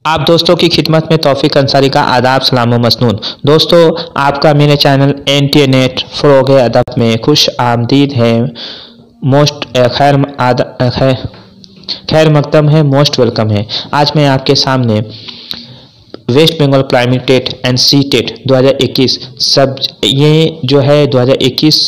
आप दोस्तों की खिदमत में तौफीक अंसारी का आदाब सलाम व मसनून। दोस्तों, आपका मेरे चैनल एंटी फ़रोग़ अदब में खुश आमदीद है। मोस्ट खैर मकदम है, मोस्ट वेलकम है। आज मैं आपके सामने West Bengal primary TET and C TET 2021 सब ये जो है 2021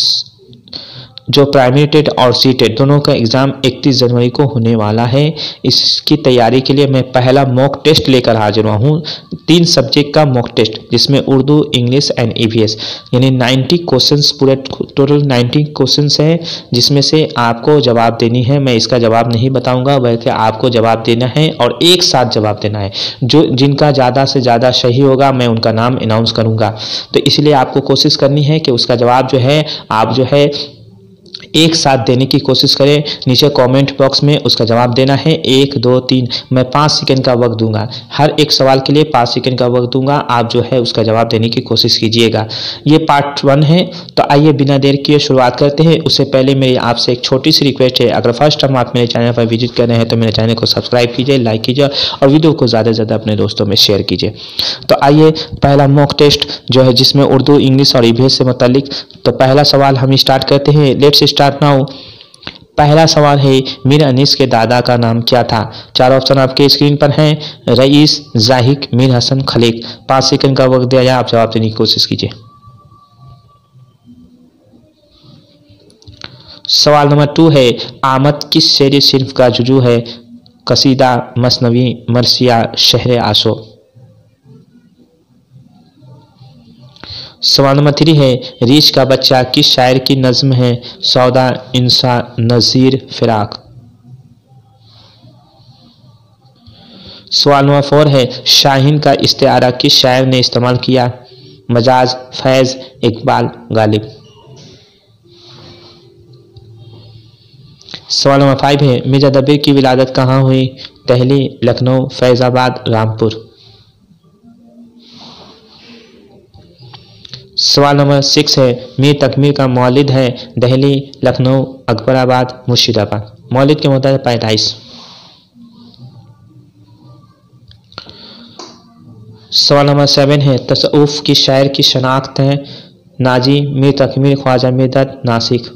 जो प्राइमरी टेट और सी टेट दोनों का एग्ज़ाम 31 जनवरी को होने वाला है। इसकी तैयारी के लिए मैं पहला मॉक टेस्ट लेकर हाजिर हुआ हूँ। 3 सब्जेक्ट का मॉक टेस्ट जिसमें उर्दू, इंग्लिश एंड ईवीएस यानी 90 क्वेश्चंस, पूरे टोटल 90 क्वेश्चंस हैं जिसमें से आपको जवाब देनी है। मैं इसका जवाब नहीं बताऊंगा, बल्कि आपको जवाब देना है और एक साथ जवाब देना है। जिनका ज़्यादा से ज़्यादा सही होगा मैं उनका नाम अनाउंस करूँगा। तो इसलिए आपको कोशिश करनी है कि उसका जवाब जो है आप जो है एक साथ देने की कोशिश करें। नीचे कमेंट बॉक्स में उसका जवाब देना है। 1, 2, 3 मैं 5 सेकंड का वक्त दूंगा। हर एक सवाल के लिए 5 सेकंड का वक्त दूंगा। आप जो है उसका जवाब देने की कोशिश कीजिएगा। ये पार्ट 1 है। तो आइए बिना देर किए शुरुआत करते हैं। उससे पहले मेरी आपसे एक छोटी सी रिक्वेस्ट है, अगर फर्स्ट टाइम आप मेरे चैनल पर विजिट कर रहे हैं तो मेरे चैनल को सब्सक्राइब कीजिए, लाइक कीजिए और वीडियो को ज़्यादा से ज़्यादा अपने दोस्तों में शेयर कीजिए। तो आइए पहला मॉक टेस्ट जो है जिसमें उर्दू, इंग्लिश और ईवीएस से मुतालिक, तो पहला सवाल हम स्टार्ट करते हैं। Let's start now. पहला सवाल है, मीर अनीस के दादा का नाम क्या था? 4 ऑप्शन आपके स्क्रीन पर हैं। रईस, जाहिक, मीर हसन, खलीक। 5 सेकंड का वक्त दिया जाए, आप जवाब देने की कोशिश कीजिए। सवाल नंबर 2 है, आमद किस शेर सिर्फ का जुजू है? कसीदा, मसनवी, मरसिया, शहर आशो। सवाल नंबर 3 है, रीछ का बच्चा किस शायर की नज़्म है? सौदा, इंसा, नज़ीर, फिराक। सवाल नंबर 4 है, शाहीन का इस्तेआरा किस शायर ने इस्तेमाल किया? मजाज, फैज़, इकबाल, गालिब। सवाल नंबर 5 है, मिर्ज़ा दबीर की विलादत कहाँ हुई? दिल्ली, लखनऊ, फैज़ाबाद, रामपुर। सवाल नंबर 6 है, मीर तकमीर का मौलिद है? दिल्ली, लखनऊ, अकबराबाद, मुर्शिदाबाद। मौलिद के मुताबिक पैदाइश। सवाल नंबर 7 है, तसव्वुफ़ की शायर की शनाख्त है? नाजी, मीर तकमीर, ख्वाजा मिर्दत, नासिक।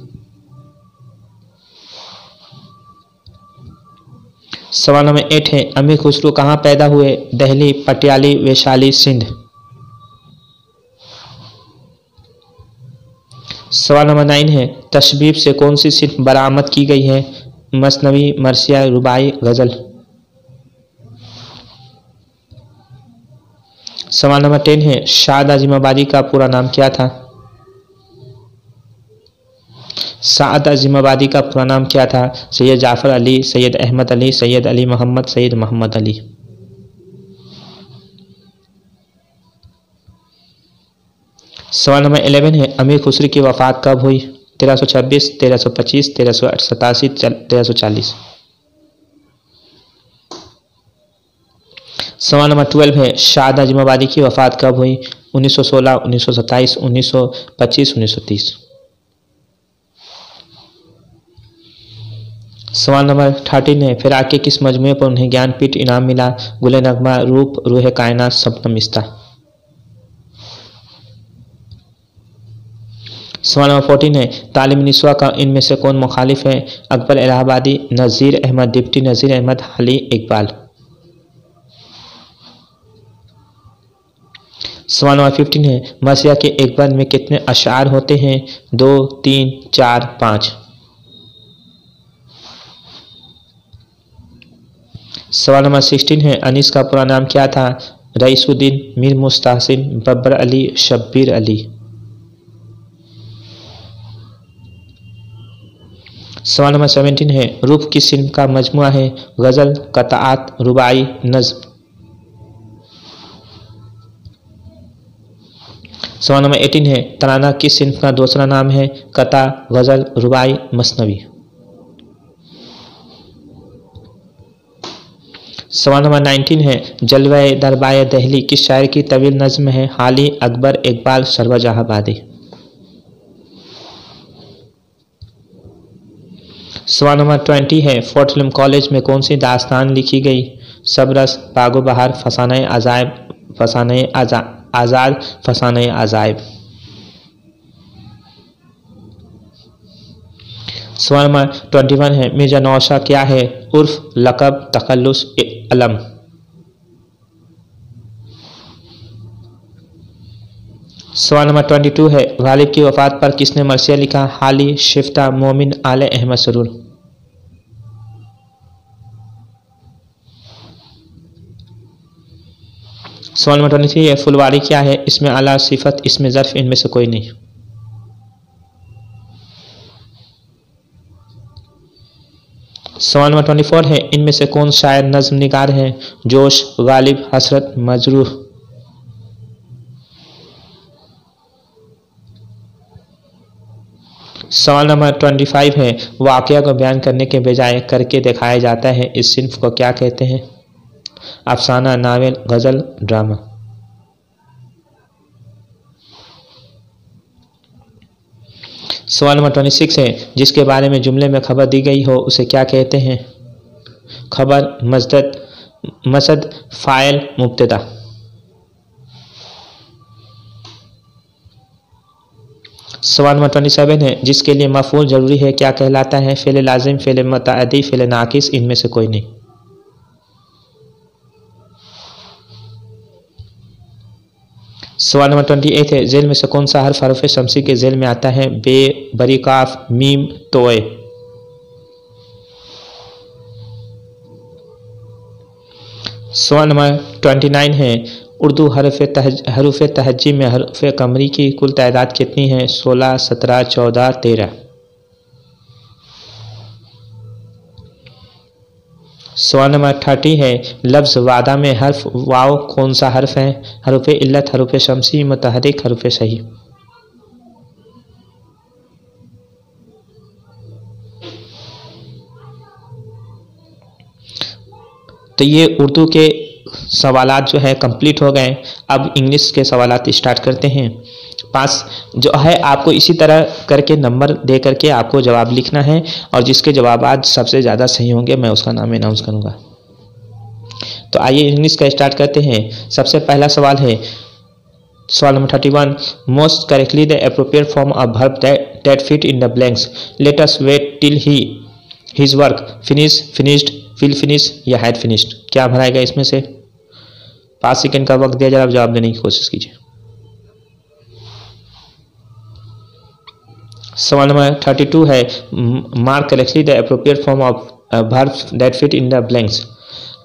सवाल नंबर 8 है, अमीर खुसरो कहाँ पैदा हुए? दिल्ली, पटियाली, वैशाली, सिंध। सवाल नंबर 9 है, तशबीब से कौन सी सिर्फ बरामद की गई है? मसनवी, मरसिया, रुबाई, गज़ल। सवाल नंबर 10 है, साद आज़िमाबादी का पूरा नाम क्या था? साद आज़िमाबादी का पूरा नाम क्या था? सैयद जाफ़र अली, सैयद अहमद अली, सैयद अली मोहम्मद, सैयद मोहम्मद अली। सवाल नंबर 11 है, अमीर खुसरो की वफ़ात कब हुई? 1326, 1325, 1387, 1340। सवाल नंबर 12 है, साद आज़िमाबादी की वफ़ात कब हुई? 1916, 1927, 1925, 1930। सवाल नंबर 13 है, फिराक के किस मजमूए पर उन्हें ज्ञानपीठ इनाम मिला? गुल नगमा, रूप, रूह कायनात, शबनम मिस्ता। सवाल नंबर 14 है, तालिम निस्वा का इनमें से कौन मुखालिफ है? अकबर इलाहाबादी, नज़ीर अहमद डिप्टी, नज़ीर अहमद हाली, इकबाल। सवाल नंबर 15 है, मरसिया के एक बंद में कितने अशआर होते हैं? 2, 3, 4, 5। सवाल नंबर 16 है, अनीस का पूरा नाम क्या था? रईसुद्दीन, मीर मुस्तहसिन, बब्बर अली, शब्बीर अली। सवाल नंबर 17 है, रूप किस सिन्फ का मजमुआ है? गज़ल, क़ताआत, रुबाई, नज़्म। सवाल नंबर 18 है, तराना किस सिन्फ का दूसरा नाम है? कता, गज़ल, रुबाई, मसनवी। सवाल नंबर 19 है, जलवाए दरबार दिल्ली किस शायर की तवील नज़्म है? हाली, अकबर, इकबाल, सरवजहाबादी। सवाल नंबर 20 है, फोर्ट फिल्म कॉलेज में कौन सी दास्तान लिखी गई? सबरस, बागो बहार, फसाने अजायब, फसाने आज़ाद, फसाने अजायब। सवाल नंबर 21 है, मिर्जा नौशा क्या है? उर्फ, लक़ब, तखल्लुस, अलम। सवाल नंबर 22 है, गालिब की वफ़ात पर किसने मरसिया लिखा? हाली, शिफ्ता, मोमिन, आले अहमद सरूर। सवाल नंबर 23 है, फुलवारी क्या है? इसमें आला, सिफत, इसमें ज़र्फ, इनमें से कोई नहीं। सवाल नंबर 24 है, इनमें से कौन शायर नज़्म निगार है? जोश, गालिब, हसरत, मजरूह। सवाल नंबर 25 है, वाक़या को बयान करने के बजाय करके दिखाया जाता है, इस सिन्फ को क्या कहते हैं? अफसाना, नावल, गज़ल, ड्रामा। सवाल नंबर 26 है, जिसके बारे में जुमले में खबर दी गई हो उसे क्या कहते हैं? खबर, मसद, फ़ाइल, मुब्तदा। सवाल नंबर 27 है, जिसके लिए मफ़ऊल ज़रूरी है क्या कहलाता है? फ़िल लाज़िम, फ़िल मुतअद्दी, फ़िल नाक़िस, इनमें से कोई नहीं। सवाल नंबर 28 है, ज़ेल में से कौन सा हर्फ हरफ शमसी के ज़ेल में आता है? बे, बरी, काफ, मीम, तोए। सवाल नंबर 29 है, उर्दू हरूफ तहज्जी में हरूफ कमरी की कुल तादाद कितनी है? 16, 17, 14, 13। सवाल नंबर 30 है, लफ्ज़ वादा में हर्फ वाव कौन सा हर्फ है? हरूफ इल्लत, हरूफ शमसी, मुतहर्रिक, हरूफ सही। तो ये उर्दू के सवालात जो है कंप्लीट हो गए। अब इंग्लिश के सवालात स्टार्ट करते हैं। पास जो है आपको इसी तरह करके नंबर दे करके आपको जवाब लिखना है और जिसके जवाब आज सबसे ज़्यादा सही होंगे मैं उसका नाम अनाउंस करूँगा। तो आइए इंग्लिश का स्टार्ट करते हैं। सबसे पहला सवाल है सवाल number 31, most correctly the appropriate form of verb that fit in the blanks. Let us wait till his work, finish, finished, will finish या हैड फिनिश्ड। क्या भराएगा इसमें से? 5 सेकंड का वक्त दिया जाए, आप जवाब देने की कोशिश कीजिए। सवाल नंबर 32 है, mark correctly the appropriate form of verb that fit in the blanks.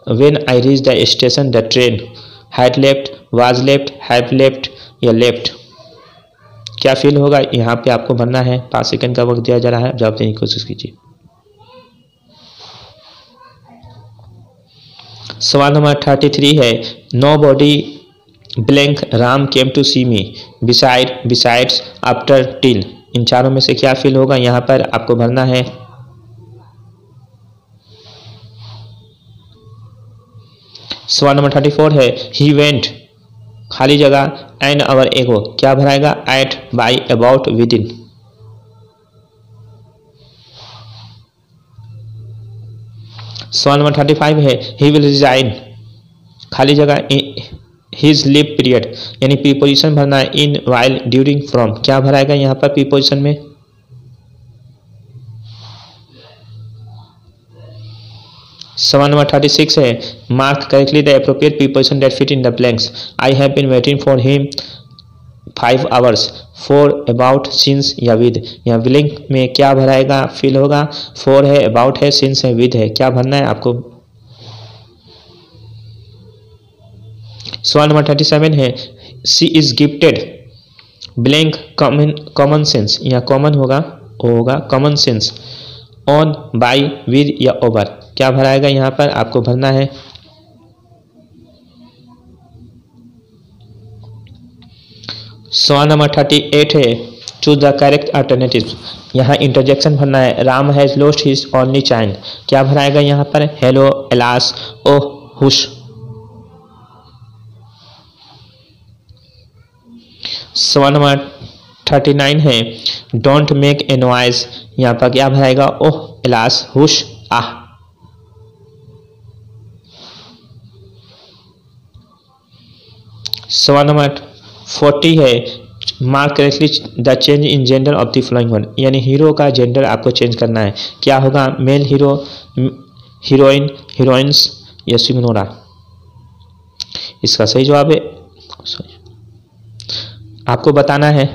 When I reach the station the train, had left, was left, have left या लेफ्ट। क्या फील होगा? यहाँ पे आपको भरना है। 5 सेकंड का वक्त दिया जा रहा है, जवाब देने की कोशिश कीजिए। सवाल नंबर 33 है, nobody blank Ram came to see me, beside, besides, after, till. इन चारों में से क्या फील होगा? यहाँ पर आपको भरना है। सवाल नंबर 34 है, ही वेंट, खाली जगह, एन आवर एगो। क्या भराएगा? At, by, about, with in. सवाल नंबर 35 है, ही विल रिजाइन, खाली जगह, हिज लिव पीरियड, यानी प्रीपोजिशन भरना है, इन, वाइल, ड्यूरिंग, फ्रॉम। क्या भराएगा यहाँ पर प्रीपोजिशन में? सवाल नंबर 36 है, mark correctly the appropriate preposition that fit in the blanks. I have been waiting for him 5 hours, for, about, since या विद। यहाँ विलिंग में क्या भराएगा? फील होगा। फॉर है, अबाउट है, सिंस है, विद है। क्या भरना है आपको? सवाल नंबर 37 है, she is gifted blank common sense. या कॉमन होगा common sense, on, by, with या ओवर। क्या भराएगा यहाँ पर? आपको भरना है। सवाल नंबर 38 है, चूज द करेक्ट अल्टरनेटिव। यहाँ इंटरजेक्शन भरना है। Ram has lost his only child. क्या भराएगा यहाँ पर? हेलो, एलास, ओह, हुश। सवाल नंबर 39 है, डोंट मेक ए नॉइज। यहाँ पर क्या भराएगा? ओह, एलास, हुश, आह। सवाल नंबर 40 है, mark correctly the change in gender of the following one, यानी हीरो का जेंडर आपको चेंज करना है। क्या होगा? मेल हीरो, हीरोइन, हीरोइंस या सिग्नोरा। इसका सही जवाब है, आपको बताना है।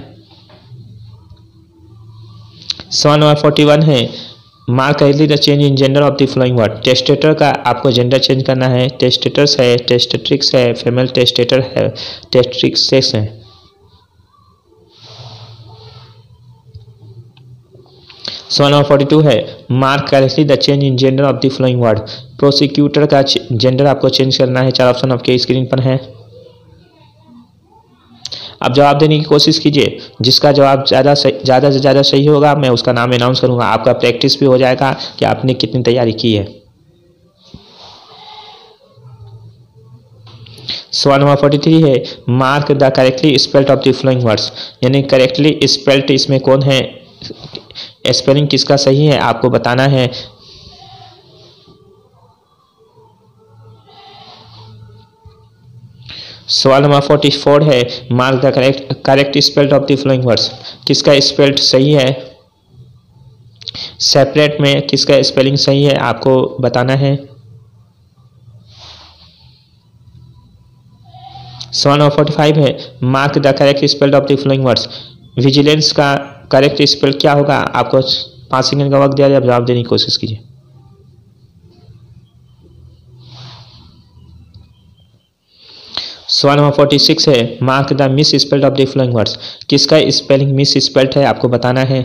सवाल नंबर 41 है, mark correctly the change in gender of the following word. Testator का आपको जेंडर चेंज करना है। टेस्टेटर्स है, टेस्टेट्रिक्स है, फीमेल टेस्टेटर है, टेस्ट्रिक्सेस है। सवाल नंबर 42 है, mark correctly the change in gender of the following word. Prosecutor का जेंडर आपको चेंज करना है। 4 ऑप्शन आपके स्क्रीन पर है, आप जवाब देने की कोशिश कीजिए। जिसका जवाब ज़्यादा से ज़्यादा सही होगा मैं उसका नाम अनाउंस करूंगा। आपका प्रैक्टिस भी हो जाएगा कि आपने कितनी तैयारी की है। सवाल नंबर 43 है, mark the correctly spelled of the following words, यानी करेक्टली स्पेल्ड इसमें कौन है, स्पेलिंग किसका सही है आपको बताना है। सवाल नंबर 44 है, mark the correct spelled of the following words, किसका स्पेल्ड सही है। सेपरेट में किसका स्पेलिंग सही है आपको बताना है। सवाल नंबर 45 है, mark the correct spelled of the following words. Vigilance का करेक्ट स्पेल क्या होगा, आपको 5 सेकंड का वक्त दिया जाए, जवाब देने की कोशिश कीजिए। सवाल नंबर 46 है, mark the miss spelled of the following words, किसका स्पेलिंग मिस स्पेल्ड है आपको बताना है।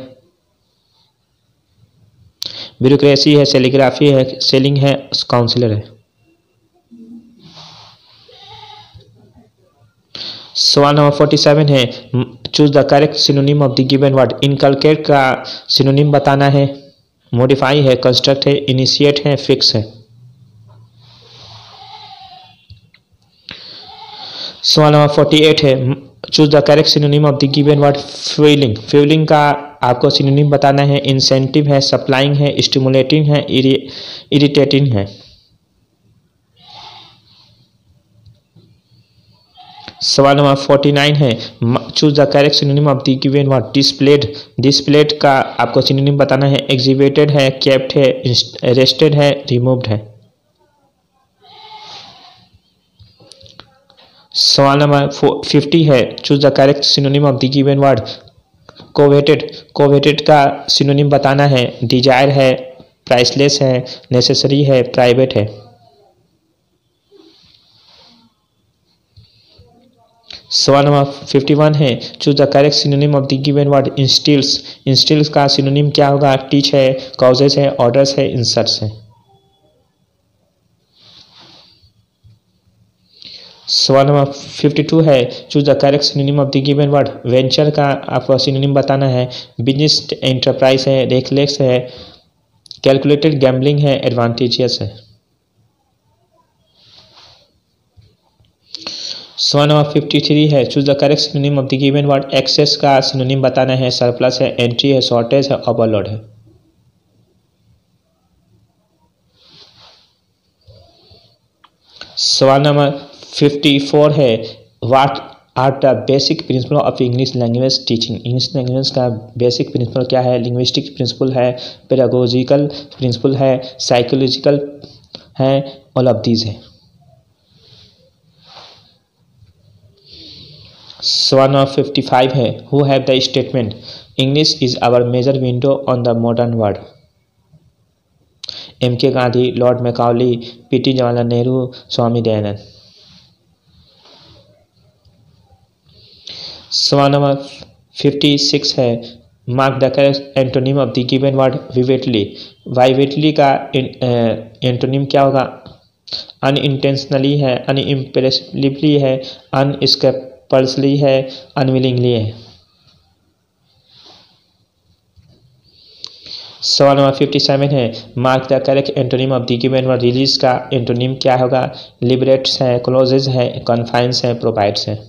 ब्यूरोक्रेसी है, सेलीग्राफी है, सेलिंग है, काउंसलर है। सवाल नंबर 47 है, choose the correct synonym of the given word. Inculcate का सिनोनिम बताना है। मॉडिफाई है, कंस्ट्रक्ट है, इनिशिएट है, फिक्स है। सवाल नंबर 48 है, choose the correct synonym of the given word fuelling. Fuelling का आपको सिनोनिम बताना है। इंसेंटिव है, सप्लाइंग है, स्टिमुलेटिंग है, इरिटेटिंग है। सवाल नंबर 49 है, choose the correct synonym of the given word displayed. Displayed का आपको सिनोनिम बताना है। एग्जिबिटेड है, केप्ट है, रेस्टेड है, रिमूव्ड है। सवाल नंबर 50 है, choose the correct synonym of the given word coveted. Coveted का सिनोनिम बताना है। डिजायर है, प्राइसलेस है, नेसेसरी है, प्राइवेट है। सवाल नंबर 51 है, choose the correct synonym of the given word instils. Instils का सिनोनिम क्या होगा। टीच है, कॉजेस है, ऑर्डर्स है, इंसर्ट्स है। सवाल नंबर 52 है, choose the correct synonym of the given word venture का आपको सिनोनिम बताना है। बिजनेस एंटरप्राइज है, रेकलेस है, कैलकुलेटेड गैम्बलिंग है, एडवांटेजियस है। सवाल नंबर 53 है, choose the correct synonym of the given word excess का सिनोनिम बताना है। सरप्लस है, एंट्री है, शॉर्टेज है, ओवरलोड है। सवाल नंबर 54 है, what are the basic principle of English language teaching. English language का बेसिक प्रिंसिपल क्या है। लिंग्विस्टिक प्रिंसिपल है, पेडागोजिकल प्रिंसिपल है, साइकोलॉजिकल है, ऑल ऑफ दीज है। सवाल नंबर 55 है, who have the statement English is our major window on the modern world. M.K. Gandhi, lord Macaulay, P.T. Jawaharlal Nehru, Swami Dayanand. सवाल नंबर 56 है, mark the correct antonym of the given word विवेटली। वाइवेटली का antonym क्या होगा। Unintentionally है, अनइम्प्रेसिवली है, अनस्कैपल्सली है, अनविलिंगली है। सवाल नंबर 57 है, mark the correct antonym of the given word release का एंटोनिम क्या होगा। लिबरेट्स है, क्लोजेज है, कॉन्फाइंस है, प्रोवाइड्स है।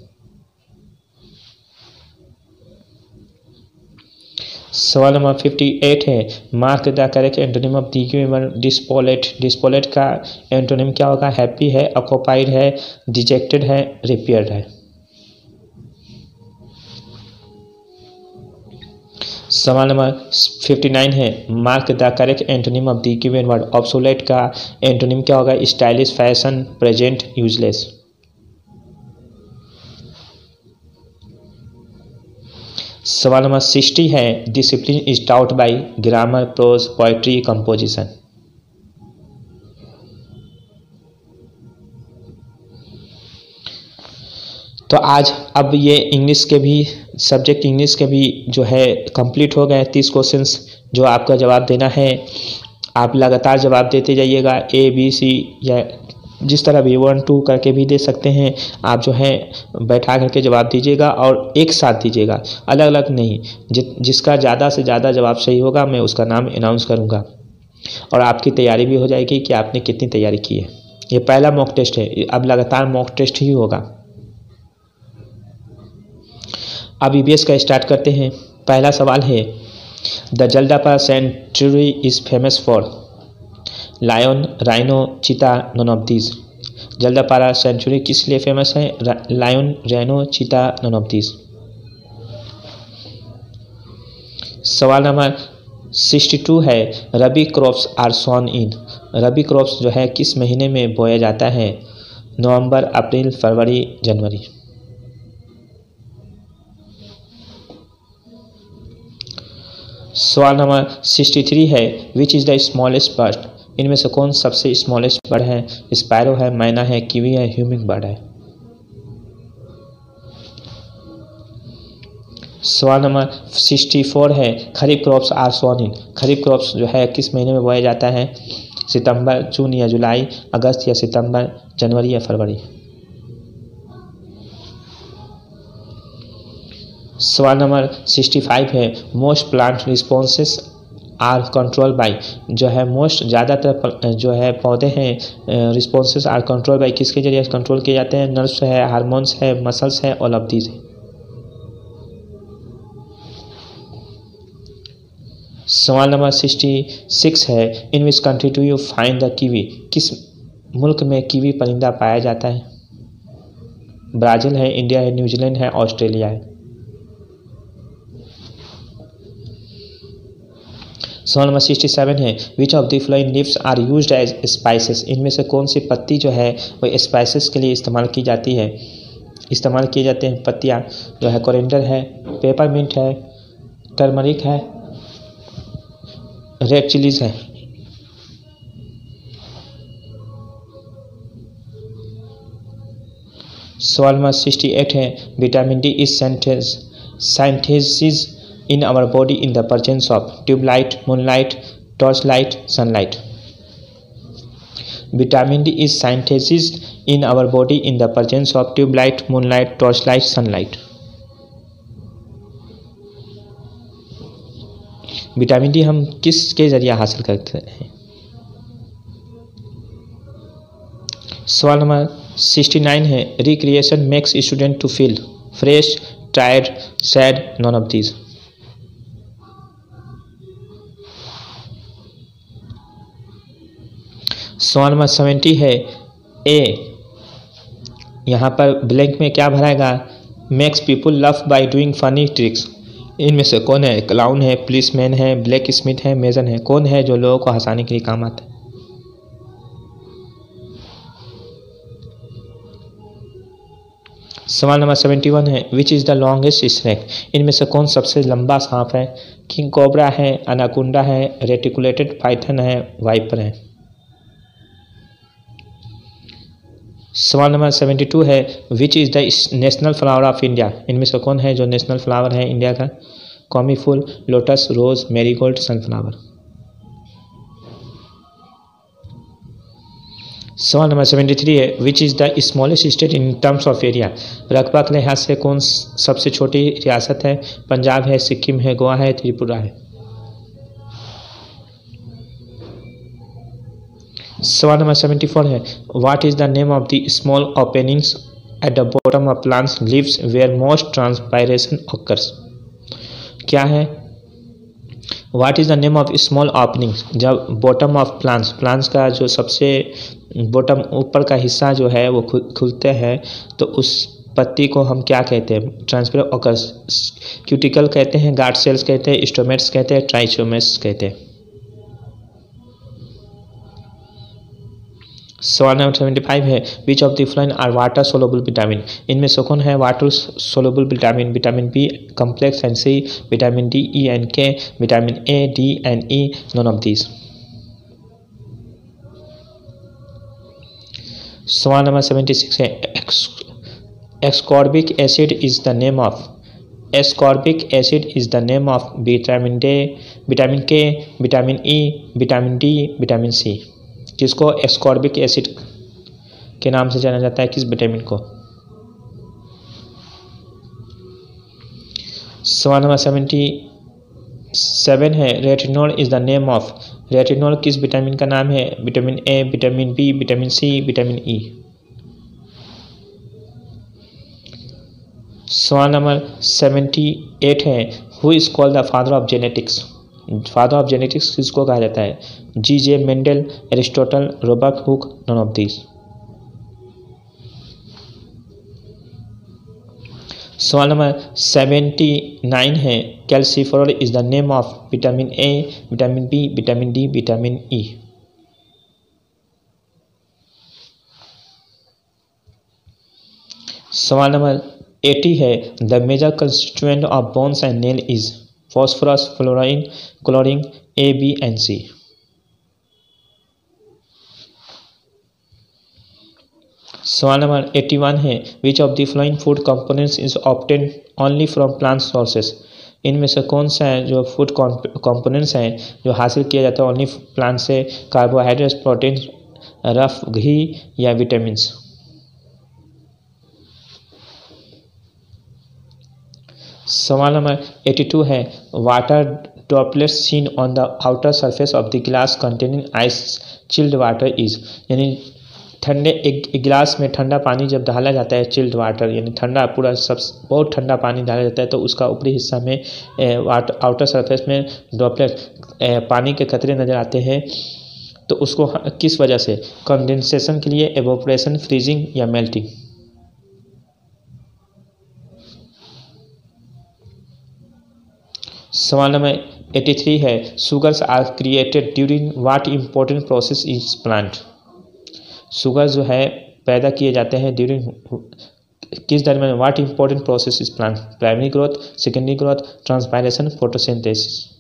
सवाल नंबर 58 है, mark the correct antonym of the given word डिस्पोलेट। डिस्पोलेट का एंटोनिम क्या होगा। हैप्पी है, ऑक्युपाइड है, डिजेक्टेड है, रिपेयर्ड है। सवाल नंबर 59 है, mark the correct antonym of the given word. Obsolete का एंटोनिम क्या होगा? Stylish, fashion, present, useless. सवाल नंबर 60 है, discipline is taught by grammar, prose, poetry, composition. तो आज अब ये इंग्लिश के भी सब्जेक्ट इंग्लिश के भी जो है कंप्लीट हो गए 30 क्वेश्चंस जो आपका जवाब देना है। आप लगातार जवाब देते जाइएगा, ए बी सी या जिस तरह भी 1 2 करके भी दे सकते हैं। आप जो है बैठा करके जवाब दीजिएगा और एक साथ दीजिएगा, अलग अलग नहीं। जिसका ज़्यादा से ज़्यादा जवाब सही होगा मैं उसका नाम अनाउंस करूँगा और आपकी तैयारी भी हो जाएगी कि आपने कितनी तैयारी की है। ये पहला मॉक टेस्ट है, अब लगातार मॉक टेस्ट ही होगा। अब ईवीएस का स्टार्ट करते हैं। पहला सवाल है, the Jaldapara sanctuary is famous for lion, rhino, cheetah, none of these. Jaldapara sanctuary किस लिए फेमस है? Lion, rhino, cheetah, none of these. सवाल नंबर 62 है, rabi crops are sown in. Rabi crops जो है किस महीने में बोया जाता है? नवंबर, अप्रैल, फरवरी, जनवरी। सवाल नंबर 63 है, which is the smallest bird. इनमें से कौन सबसे स्मॉलेस्ट बर्ड है? स्पैरो है, मैना है, कीवी है, ह्यूमिंग बर्ड है। सवाल नंबर 64 है, kharif crops are sown in. Kharif crops जो है किस महीने में बोया जाता है? सितंबर, जून या जुलाई, अगस्त या सितंबर, जनवरी या फरवरी। सवाल नंबर 65 है, most plant responses are control by. जो है मोस्ट ज़्यादातर जो है पौधे हैं रिस्पॉन्सेस आर कंट्रोल बाय किसके जरिए कंट्रोल किए जाते हैं? नर्व्स है, हार्मोन्स है, मसल्स है, ऑल ऑफ दीज है। सवाल नंबर 66 है, in which country do you find the kiwi. किस मुल्क में कीवी परिंदा पाया जाता है? ब्राज़ील है, इंडिया है, न्यूजीलैंड है, ऑस्ट्रेलिया है। सवाल नंबर 67 है, which of the following leaves are used as spices. इनमें से कौन सी पत्ती जो है वो स्पाइसेस के लिए इस्तेमाल की जाती है? इस्तेमाल किए जाते हैं पत्तियाँ जो है कोरिएंडर है, पेपरमिंट है, टर्मरिक है, रेड चिलीज है। सवाल नंबर 68 है, vitamin D is synthesis in our body in the presence of tube light, moonlight, torchlight, sunlight. Vitamin D is synthesized in our body in the presence of tube light, moonlight, torchlight, sunlight. Vitamin D हम किसके जरिए हासिल करते हैं? सवाल number 69 है, recreation makes student to feel fresh, tired, sad, none of these. सवाल number 70 है, ए यहाँ पर ब्लैंक में क्या भराएगा? Makes people love by doing funny tricks. इनमें से कौन है? क्लाउन है, पुलिसमैन है, ब्लैक स्मिथ है, मेजन है। कौन है जो लोगों को हंसाने के लिए काम आता है? सवाल नंबर 71 है, which is the longest snake. इनमें से कौन सबसे लंबा सांप है? किंग कोबरा है, अनाकुंडा है, रेटिकुलेटेड पाइथन है, वाइपर है। सवाल नंबर 72 है, which is the national flower of India. इनमें से कौन है जो नेशनल फ्लावर है इंडिया का? कौमी फूल, लोटस, रोज, मैरीगोल्ड, सनफ्लावर। सवाल नंबर 73 है, which is the smallest state in terms of area. रकबा के लिहाज से कौन सबसे छोटी रियासत है? पंजाब है, सिक्किम है, गोवा है, त्रिपुरा है। सवाल नंबर 74 है, what is the name of the small openings at the bottom of plants leaves where most transpiration occurs. क्या है? What is the name of small openings, जब बॉटम ऑफ प्लांट्स का जो सबसे बॉटम ऊपर का हिस्सा जो है वो खुलते हैं तो उस पत्ती को हम क्या कहते हैं? Transparent occurs. क्यूटिकल कहते हैं, गार्ड सेल्स कहते हैं, स्टोमेट्स कहते हैं, ट्राइचोमेट्स कहते हैं। सवाल नंबर 75 है which of the following are water soluble vitamin. इनमें से कौन है water soluble vitamin? Vitamin B complex and C, vitamin D, E and K, vitamin A, D and E, none of these. सवाल नंबर 76 है ascorbic acid is the name of. Ascorbic acid is the name of vitamin D, vitamin K, vitamin E, vitamin D, vitamin C. किसको ascorbic acid के नाम से जाना जाता है? किस विटामिन को? सवाल नंबर 77 है retinol is the name of. Retinol किस विटामिन का नाम है? Vitamin A, vitamin B, vitamin C, vitamin E. सवाल नंबर 78 है who is called the father of genetics. Father of genetics किसको कहा जाता है? G.J. Mendel, Aristotle, Robert Hooke, none of these. सवाल नंबर 79 है calciferol is the name of vitamin A, vitamin B, vitamin D, vitamin E. सवाल number 80 है the major constituent of bones and nail is phosphorus, fluorine, chlorine, A, B and C. सवाल number 81 है which of the following food components is obtain only from plant sources. इनमें से कौन सा है जो फूड कंपोनेंट्स हैं जो हासिल किया जाता है ओनली प्लांट से? कार्बोहाइड्रेट्स, प्रोटीन, रफ घी या विटामिन्स। सवाल नंबर 82 है water droplets seen on the outer surface of the glass containing ice chilled water is. यानी ठंडे एक गिलास में ठंडा पानी जब डाला जाता है, चिल्ड वाटर यानी ठंडा पूरा सब बहुत ठंडा पानी डाला जाता है तो उसका ऊपरी हिस्सा में आउटर सरफेस में ड्रॉपलेट पानी के कतरे नज़र आते हैं। तो उसको किस वजह से? कंडेंसेशन के लिए, एवोपरेशन, फ्रीजिंग या मेल्टिंग। सवाल नंबर 83 है sugars are created during what important process is plant. Sugar जो है पैदा किए जाते हैं ड्यूरिंग किस दरमियान? What important process is plant? Primary growth, secondary growth, transpiration, photosynthesis.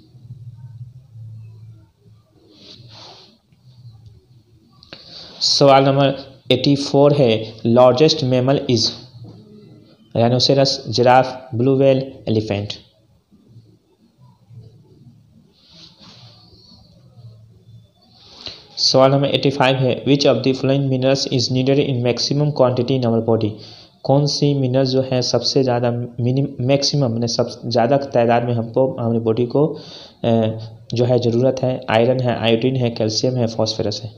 सवाल नंबर 84 है largest mammal is rhinoceros, giraffe, blue whale, elephant. सवाल नंबर 85 है which of the following minerals is needed in maximum quantity in our body. कौन सी minerals जो है सबसे ज़्यादा maximum मैंने सब ज़्यादा तादाद में हमको हमारी बॉडी को जो है ज़रूरत है? आयरन है, आयोडीन है, कैल्शियम है, फॉस्फोरस है।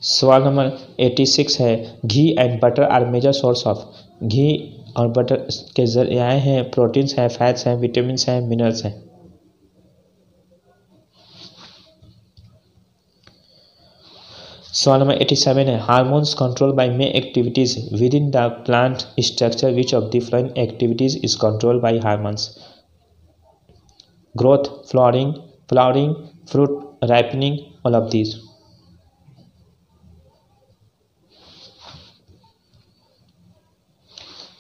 सवाल नंबर 86 है ghee and butter are major source of. घी और बटर के जरिए हैं प्रोटीन्स हैं, फैट्स हैं, विटामिन्स हैं, मिनरल्स हैं। सवाल नंबर 87 है hormones control by may activities within the plant structure which of the following activities is control by hormones? Growth, flowering, fruit ripening, all of these.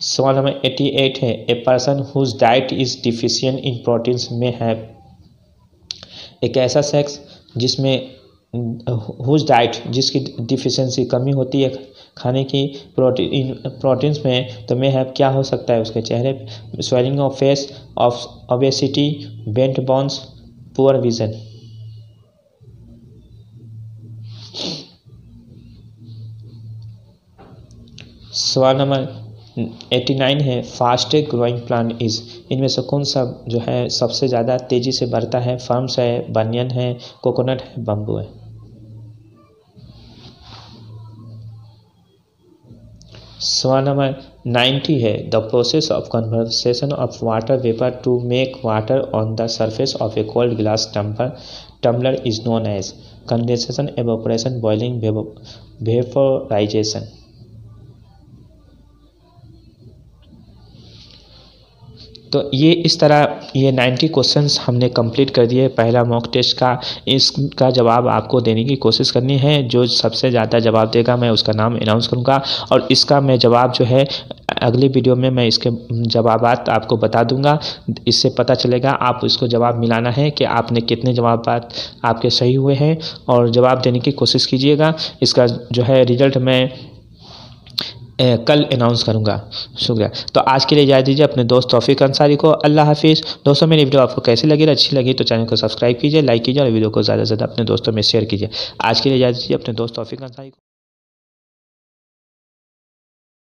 सवाल number 88 है a person whose diet is deficient in proteins में have. एक ऐसा शख्स जिसमें whose diet जिसकी deficiency कमी होती है खाने की प्रोटीन्स में, तो में हैव क्या हो सकता है उसके चेहरे पे? Swelling of face, of obesity, bent bones, poor vision. सवाल नंबर 89 है फास्टेस्ट ग्रोइंग प्लांट इज। इनमें से कौन सा जो है सबसे ज़्यादा तेज़ी से बढ़ता है? फर्म्स है, बनियन है, कोकोनट है, बम्बू है। सवाल नंबर 90 है the process of conversation of water vapour to make water on the surface of a cold glass tumbler is known as. Condensation, evaporation, boiling, vaporisation. तो ये इस तरह ये 90 क्वेश्चंस हमने कंप्लीट कर दिए पहला मॉक टेस्ट का। इसका जवाब आपको देने की कोशिश करनी है। जो सबसे ज़्यादा जवाब देगा मैं उसका नाम अनाउंस करूँगा, और इसका मैं जवाब जो है अगली वीडियो में मैं इसके जवाबात आपको बता दूंगा। इससे पता चलेगा आप इसको जवाब मिलाना है कि आपने कितने जवाबात आपके सही हुए हैं, और जवाब देने की कोशिश कीजिएगा। इसका जो है रिजल्ट मैं कल अनाउंस करूंगा। शुक्रिया। तो आज के लिए इजाज़त दीजिए अपने दोस्त तौफीक अंसारी को। अल्लाह हाफिज़। दोस्तों मेरी वीडियो आपको कैसी लगी? अच्छी लगी तो चैनल को सब्सक्राइब कीजिए, लाइक कीजिए और वीडियो को ज़्यादा से ज़्यादा अपने दोस्तों में शेयर कीजिए। आज के लिए इजाज़त दीजिए अपने दोस्त तौफीक अंसारी को।